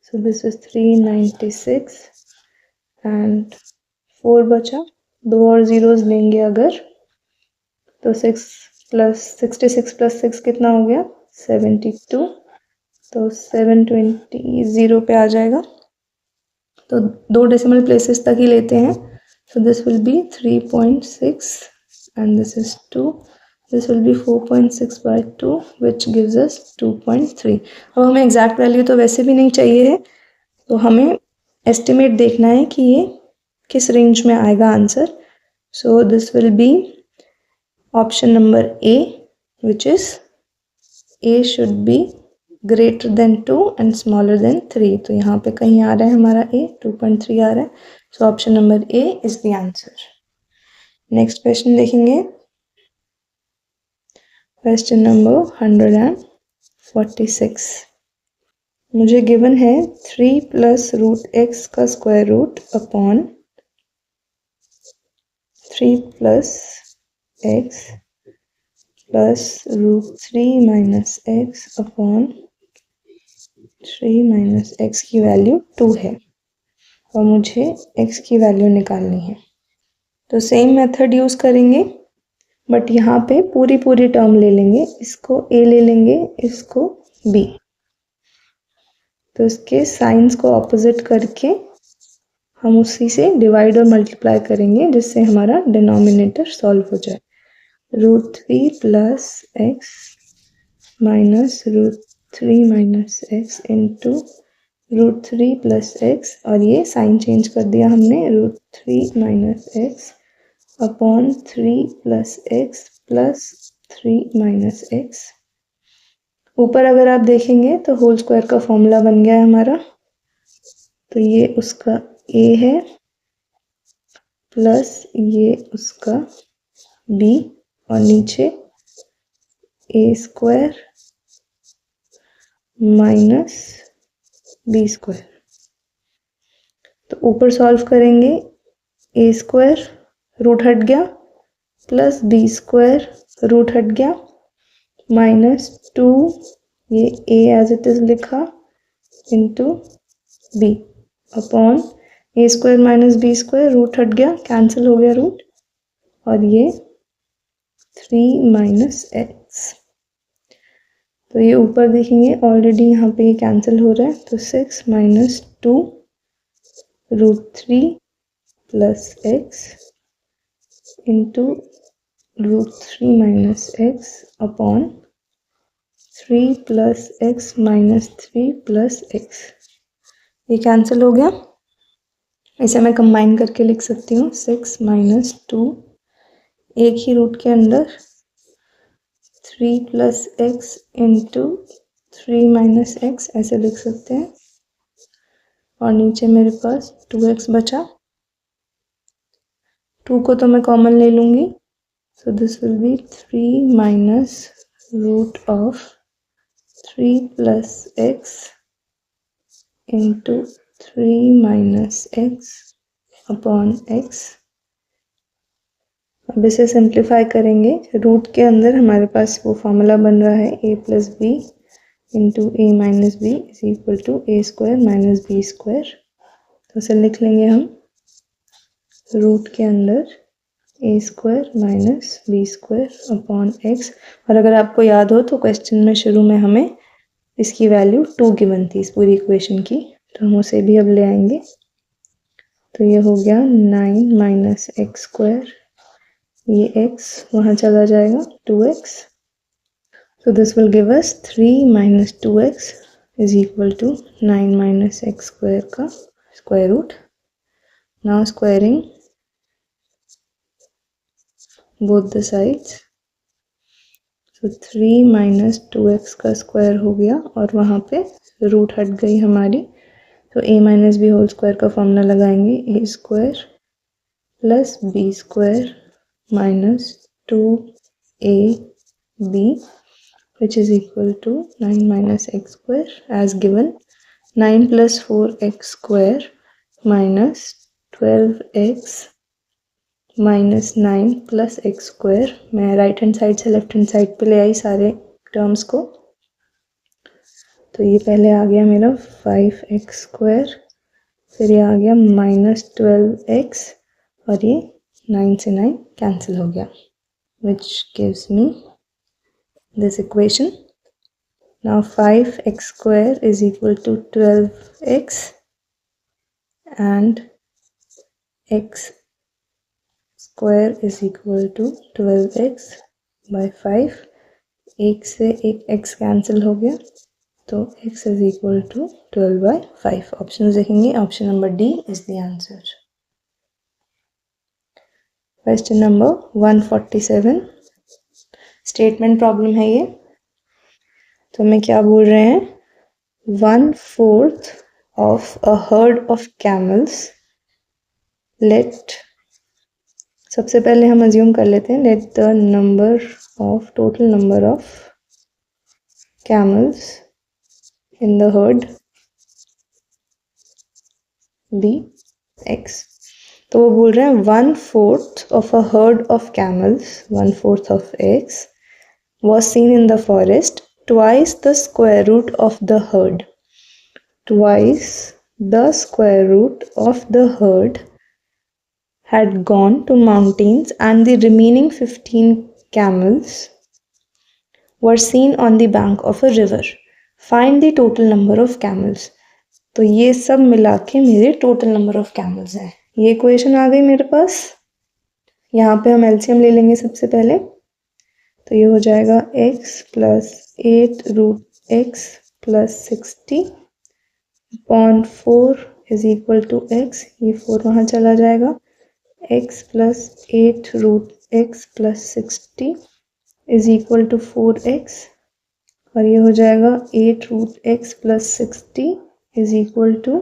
सो दिस इज 396 एंड 4 बचा, 2 और जीरोज लेंगे अगर तो 6 प्लस 66 प्लस 6 कितना हो गया 72। तो 720 0 पे आ जाएगा तो 2 डेसिमल प्लेसेस तक ही लेते हैं। So this will be 3.6 and this is 2, this will be 4.6 by 2 which gives us 2.3। अब हमें एग्जैक्ट वैल्यू तो वैसे भी नहीं चाहिए है तो हमें एस्टिमेट देखना है कि ये किस रेंज में आएगा answer. So this will B option number A which is a should be greater than 2 and smaller than 3। तो यहाँ पे कहीं आ रहा है हमारा ए 2.3 आ रहा है। So option number A is the answer. Next question देखेंगे, क्वेश्चन नंबर 146। मुझे गिवन है 3 प्लस रूट एक्स का square root upon 3 plus X plus root 3 minus X upon 3 minus X की वैल्यू 2 है और मुझे x की वैल्यू निकालनी है। तो सेम मेथड यूज़ करेंगे बट यहाँ पे पूरी टर्म ले लेंगे, इसको a ले लेंगे, इसको b। तो इसके साइंस को ऑपोजिट करके हम उसी से डिवाइड और मल्टीप्लाई करेंगे जिससे हमारा डिनोमिनेटर सॉल्व हो जाए। √3 plus X minus √3 minus x into √3 plus x और ये साइन चेंज कर दिया हमने √3 minus X upon 3 plus X plus 3 minus x. ऊपर अगर आप देखेंगे तो होल स्क्वायर का फॉर्मूला बन गया है हमारा। तो ये उसका a है प्लस ये उसका b और नीचे a square minus b square. तो ऊपर सॉल्व करेंगे a स्क्वायर रूट हट गया प्लस b स्क्वायर रूट हट गया माइनस 2 ये a एज इट इज लिखा into b upon a square minus b square, root हट गया, कैंसिल हो गया रूट, और ये 3 माइनस एक्स। तो ये ऊपर देखेंगे ऑलरेडी यहाँ पे ये कैंसिल हो रहा है, तो 6 minus 2 root 3 plus X into root 3 minus X upon 3 plus X minus 3 plus X. ये कैंसिल हो गया, इसे मैं कंबाइन करके लिख सकती हूँ 6 माइनस 2, एक ही रूट के अंदर 3 plus X into 3 minus x ऐसे लिख सकते हैं, और नीचे मेरे पास 2x बचा, 2 को तो मैं कॉमन ले लूँगी, so this will be 3 minus root of 3 plus X into 3 minus X upon X. अब इसे सिंप्लीफाई करेंगे, रूट के अंदर हमारे पास वो फॉर्मूला बन रहा है a plus b into a minus b is equal to a square minus b square. तो इसे लिख लेंगे हम रूट के अंदर a square minus b square upon x. और अगर आपको याद हो तो क्वेश्चन में शुरू में हमें इसकी वैल्यू 2 गिवन थी इस पूरी इक्वेशन की, तो हम उसे भी अब ले आएंगे। तो ये हो गया 9 माइनस एक्स स्क्वायर, ये x वहाँ चला जाएगा 2x, so this will give us 3 minus 2x is equal to 9 minus x square का square root. Now squaring both the sides, so 3 minus 2x का square हो गया, और वहाँ पे रूट हट गई हमारी, तो a minus b whole square का फॉर्मूला लगाएंगे, a square plus b square minus 2ab which is equal to 9 minus x square as given. 9 plus 4x square minus 12x minus 9 plus x square। मैं right hand side से left hand side पे ले आई सारे terms को, तो ये पहले आ गया मेरा 5x square, फिर ये आ गया माइनस 12x, और ये 9 से 9 कैंसिल हो गया, which gives me this equation. Now 5x square is equal to 12x and x square is equal to 12x by 5। एक से एक x कैंसिल हो गया, तो x is equal to 12 by 5। Option देखेंगे, option number D is the answer। Question number 147 statement problem है ये। तो हमें क्या बोल रहे हैं, 1/4 of a herd of camels, let, सबसे पहले हम अज्यूम कर लेते हैं, let the number of total number of camels in the herd be x। तो वो बोल रहे हैं 1/4 of a herd of camels, 1/4 of x was seen in the forest, twice the square root of the herd, twice the square root of the herd had gone to mountains and the remaining 15 camels were seen on the bank of a river. Find the total number of camels। तो ये सब मिला के मेरे total number of camels हैं। ये equation आ गई मेरे पास, यहाँ पे हम एलसीएम ले लेंगे सबसे पहले, तो ये हो जाएगा x plus 8 root x plus 60 upon 4 is equal to x, ये 4 वहाँ चला जाएगा, x plus 8 root x plus 60 is equal to 4x, और ये हो जाएगा 8 root x plus 60 is equal to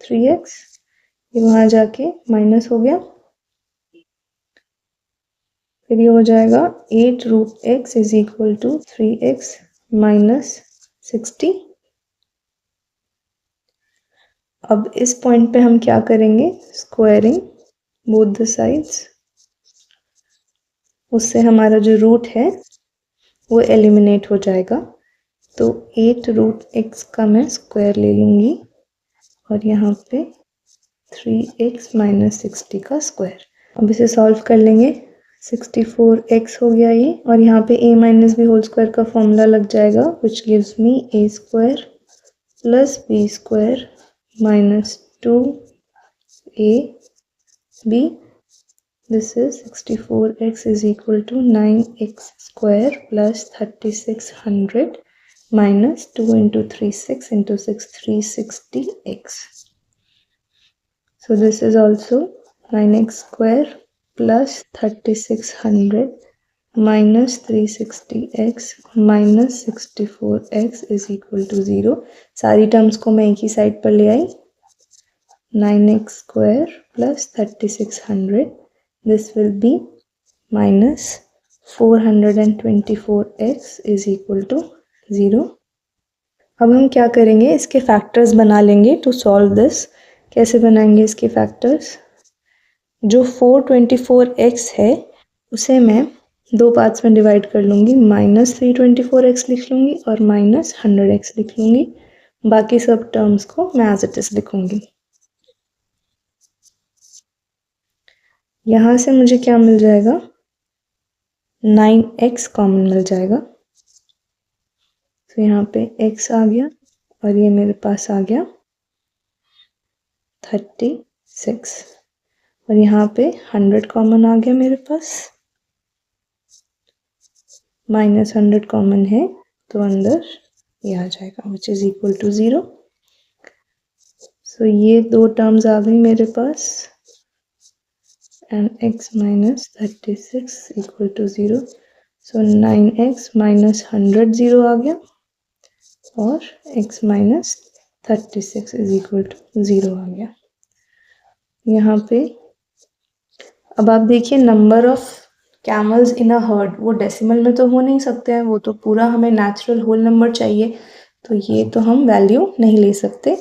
3x, ये वहाँ जाके माइनस हो गया, फिर ये हो जाएगा 8 root x is equal to 3x minus 60। अब इस पॉइंट पे हम क्या करेंगे, स्क्वायरिंग बोथ द साइड्स, उससे हमारा जो रूट है वो एलिमिनेट हो जाएगा, तो 8 रूट x का मैं स्क्वायर ले लूँगी और यहाँ पे 3x माइनस 60 का स्क्वायर। अब इसे सॉल्व कर लेंगे। 64x हो गया ये, और यहाँ पे a minus B whole square का फॉर्मूला लग जाएगा, which gives me a square plus b square minus 2ab. This is 64x is equal to 9x square plus 3600 minus 2 into 3 6 into 6 360x. So this is also 9x square plus 3600 minus 360x minus 64x is equal to 0. सारी terms को मैं एक ही side पर ले आई. 9x square plus 3600, this will be minus 424x is equal to 0. अब हम क्या करेंगे, इसके फैक्टर्स बना लेंगे टू सॉल्व दिस. कैसे बनाएंगे इसके फैक्टर्स? जो 424x है उसे मैं दो पार्ट्स में डिवाइड कर लूँगी. माइनस 324x लिख लूँगी और माइनस 100x लिख लूँगी. बाकी सब टर्म्स को मैं एज इट इज लिखूँगी. यहाँ से मुझे क्या मिल जाएगा, 9x कॉमन मिल जाएगा. तो यहाँ पे x आ गया और ये मेरे पास आ गया 36 और यहाँ पे 100 कॉमन आ गया मेरे पास. माइनस 100 कॉमन है तो अंदर ये आ जाएगा विच इज इक्वल टू 0. सो ये दो टर्म्स आ गई मेरे पास and x minus 36 equal to 0. So 9x minus 100 0 आ गया और x minus 36 is equal to 0 आ गया. यहाँ पे अब आप देखिए, number of camels in a herd वो डेसिमल में तो हो नहीं सकते हैं, वो तो पूरा हमें नेचुरल होल नंबर चाहिए. तो ये तो हम वैल्यू नहीं ले सकते.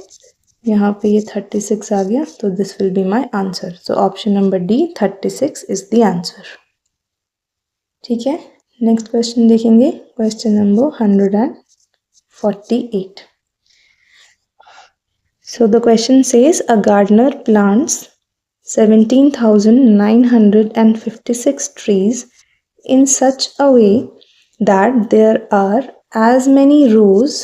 यहाँ पे ये 36 आ गया तो this will be my answer. So option number D 36 is the answer. ठीक है, नेक्स्ट क्वेश्चन देखेंगे. Question number 148. So the question says a gardener plants 17,956 trees in such a way that there are as many rows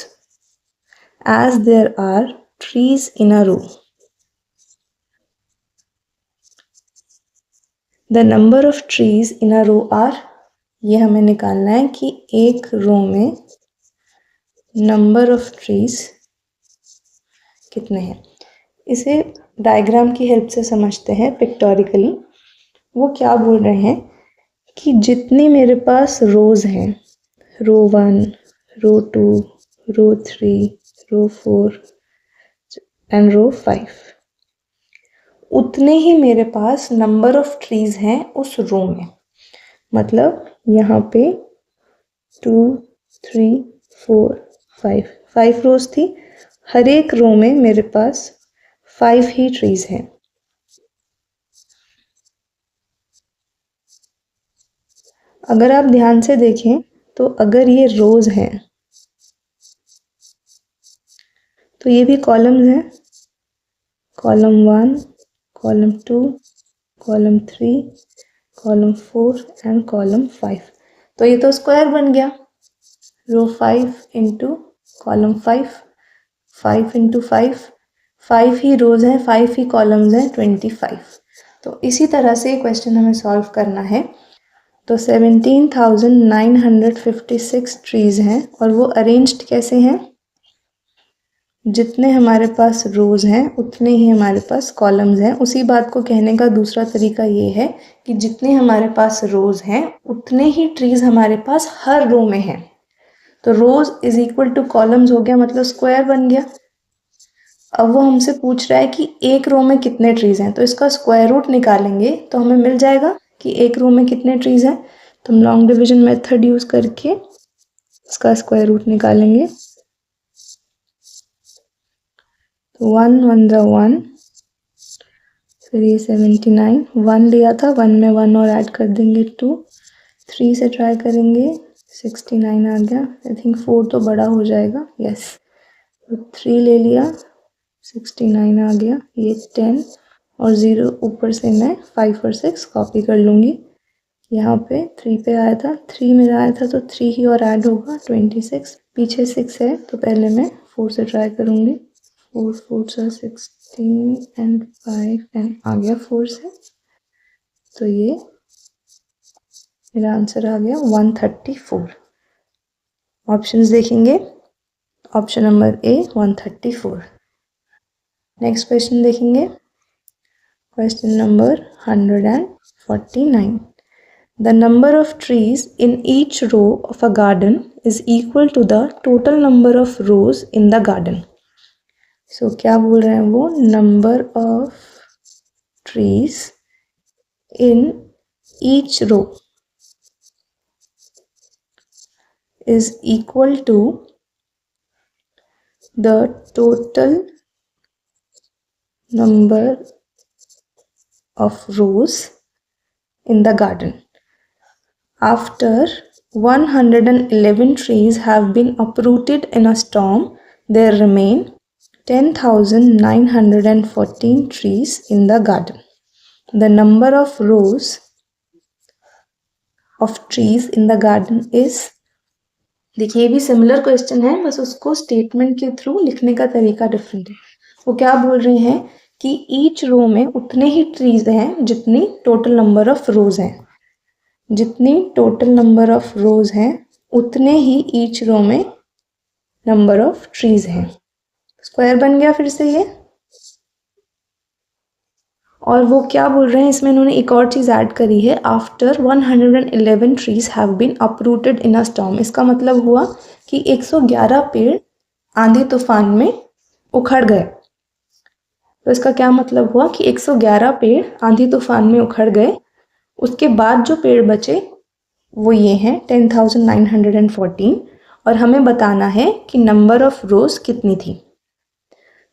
as there are trees in a row. The number of trees in a row are, ये हमें निकालना है कि एक रो में number of trees कितने हैं. इसे डायग्राम की हेल्प से समझते हैं पिक्टोरिकली. वो क्या बोल रहे हैं कि जितनी मेरे पास रोज हैं, रो 1, रो 2, रो 3, रो 4 एंड रो 5, उतने ही मेरे पास नंबर ऑफ ट्रीज हैं उस रो में. मतलब यहाँ पे 2, 3, 4, 5 रोज थी. हर एक रो में मेरे पास 5 ही ट्रीज हैं. अगर आप ध्यान से देखें तो अगर ये रोज हैं तो ये भी कॉलम्स हैं. Column 1, column 2, column 3, column 4 and column 5. तो ये तो स्क्वायर बन गया. रो 5 इंटू कॉलम 5, 5 इंटू 5 ही रोज हैं, 5 ही कॉलम्स हैं, 25. तो इसी तरह से क्वेश्चन हमें सॉल्व करना है. तो 17,956 ट्रीज हैं और वो अरेंज्ड कैसे हैं, जितने हमारे पास रोज हैं उतने ही हमारे पास कॉलम्स हैं. उसी बात को कहने का दूसरा तरीका ये है कि जितने हमारे पास रोज हैं उतने ही ट्रीज हमारे पास हर रो में हैं. तो रोज इज इक्वल टू कॉलम्स हो गया, मतलब स्क्वायर बन गया. अब वो हमसे पूछ रहा है कि एक रो में कितने ट्रीज हैं, तो इसका स्क्वायर रूट निकालेंगे तो हमें मिल जाएगा कि एक रो में कितने ट्रीज हैं. तो हम लॉन्ग डिवीजन मेथड यूज करके इसका स्क्वायर रूट निकालेंगे. 1 1 द 1, फिर ये 79, 1 लिया था, 1 में 1 और ऐड कर देंगे 2, 3 से ट्राई करेंगे 69 आ गया। आई थिंक 4 तो बड़ा हो जाएगा, यस। तो 3 ले लिया, 69 आ गया। ये 10 और 0 ऊपर से मैं 5 और 6 कॉपी कर लूँगी। यहाँ पे 3 पे आया था, 3 मेरा आया था तो 3 ही और ऐड होगा 26। पीछे 6 है तो पहले मैं 4 से ट्राई करूँगी। 4 4 सा 16 एंड 5 एंड आ गया 4 से। तो ये मेरा आंसर आ गया 134। ऑप्शंस देखेंगे, ऑप्शन नंबर ए 134। नेक्स्ट क्वेश्चन देखेंगे, question number 149। The number of trees in each row of a garden is equal to the total number of rows in the garden. So क्या बोल रहे हैं वो, number of trees in each row is equal to the total number of rows in the garden. After 111 trees have been uprooted in a storm, there remain 10,914 trees in the garden. The number of rows of trees in the garden is, देखिए ये भी similar question है, बस उसको statement के through लिखने का तरीका डिफरेंट है। वो क्या बोल रहे हैं कि ईच रो में उतने ही ट्रीज हैं जितनी टोटल नंबर ऑफ रोज हैं। जितनी टोटल नंबर ऑफ रोज हैं उतने ही ईच रो में नंबर ऑफ ट्रीज हैं। स्क्वायर बन गया फिर से ये। और वो क्या बोल रहे हैं, इसमें इन्होंने एक और चीज़ ऐड करी है, after 111 trees have been uprooted in a storm. इसका मतलब हुआ कि 111 पेड़ आंधी तूफान में उखड़ गए। तो इसका क्या मतलब हुआ कि 111 पेड़ आंधी तूफान में उखड़ गए। उसके बाद जो पेड़ बचे वो ये हैं 10,914, और हमें बताना है कि नंबर ऑफ रोज कितनी थी।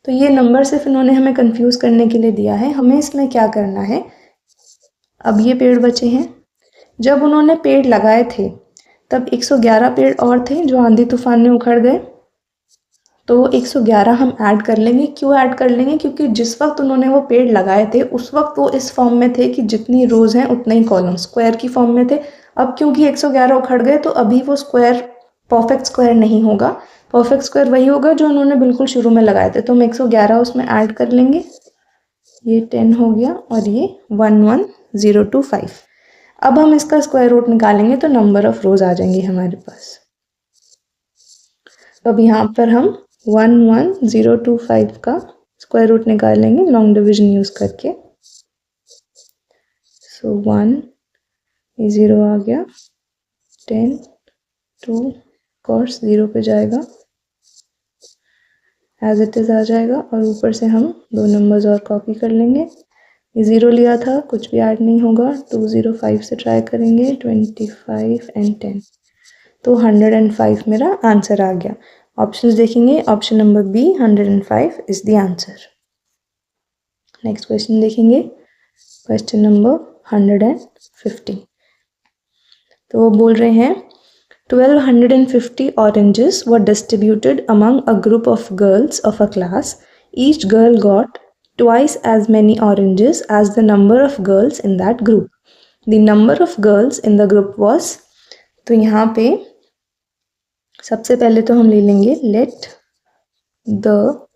तो ये नंबर सिर्फ इन्होंने हमें कंफ्यूज करने के लिए दिया है। हमें इसमें क्या करना है, अब ये पेड़ बचे हैं, जब उन्होंने पेड़ लगाए थे तब 111 पेड़ और थे जो आंधी तूफान में उखड़ गए। तो 111 हम ऐड कर लेंगे। क्यों ऐड कर लेंगे, क्योंकि जिस वक्त उन्होंने वो पेड़ लगाए थे उस वक्त वो इस फॉर्म में थे कि जितनी रोज हैं उतने ही कॉलम, स्क्वायर की फॉर्म में थे। अब क्योंकि 111 उखड़ गए तो अभी वो स्क्वायर परफेक्ट स्क्वायर नहीं होगा। परफेक्ट स्क्वायर वही होगा जो उन्होंने बिल्कुल शुरू में लगाए थे। तो हम 111 उसमें ऐड कर लेंगे। ये 10 हो गया और ये 11025। अब हम इसका स्क्वायर रूट निकालेंगे तो नंबर ऑफ रोज आ जाएंगे हमारे पास। तो अब यहाँ पर हम 11025 का स्क्वायर रूट निकालेंगे लॉन्ग डिवीजन यूज करके। सो 1 ये 0 आ गया, 10 2 कोर्स 0 पे जाएगा, एज इट इज आ जाएगा। और ऊपर से हम दो नंबर्स और कॉपी कर लेंगे। ये 0 लिया था, कुछ भी ऐड नहीं होगा। 205 से ट्राई करेंगे, 25 एंड 10, तो 105 मेरा आंसर आ गया। ऑप्शंस देखेंगे, option number B 105 is the answer. Next question देखेंगे, क्वेश्चन नंबर 150। तो वो बोल रहे हैं 1250 oranges were distributed among a group of girls of a class. Each girl got twice as many oranges as the number of girls in that group. The number of girls in the group was, तो यहाँ पे सबसे पहले तो हम ले लेंगे let the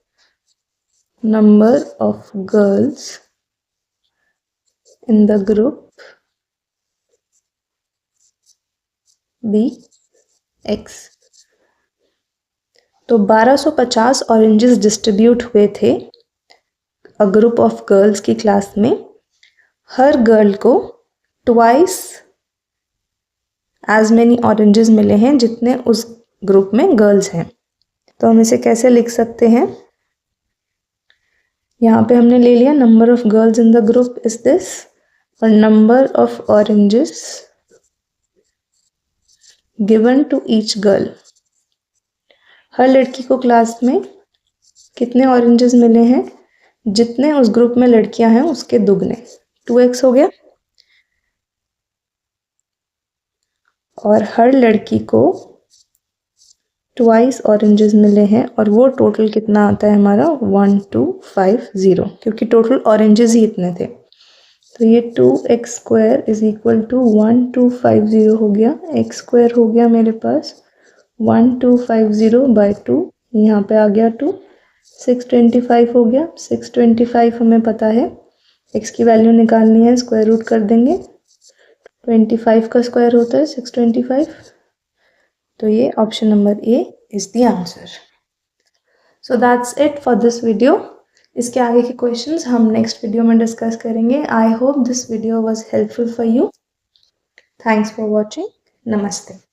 number of girls in the group be x। तो 1250 ऑरेंजेस डिस्ट्रीब्यूट हुए थे अ ग्रुप ऑफ गर्ल्स की क्लास में। हर गर्ल को ट्वाइस एज मेनी ऑरेंजेस मिले हैं जितने उस ग्रुप में गर्ल्स हैं। तो हम इसे कैसे लिख सकते हैं, यहाँ पे हमने ले लिया number of girls in the group is this, और number of oranges given to each girl. हर लड़की को क्लास में कितने ऑरेंजेस मिले हैं, जितने उस ग्रुप में लड़कियां हैं उसके दुगने, 2x हो गया। और हर लड़की को ट्वाइस ऑरेंजेस मिले हैं और वो टोटल कितना आता है हमारा 1250, क्योंकि टोटल ऑरेंजेस ही इतने थे। तो ये 2x² इज इक्वल टू 1250 हो गया। x² हो गया मेरे पास 1250/2, यहाँ पे आ गया 2। 625 हो गया। 625 हमें पता है, x की वैल्यू निकालनी है, स्क्वायर रूट कर देंगे। 25 का स्क्वायर होता है 625। तो ये option number A is the answer. So that's it for this video. इसके आगे के क्वेश्चंस हम नेक्स्ट वीडियो में डिस्कस करेंगे। I hope this video was helpful for you. Thanks for watching. नमस्ते।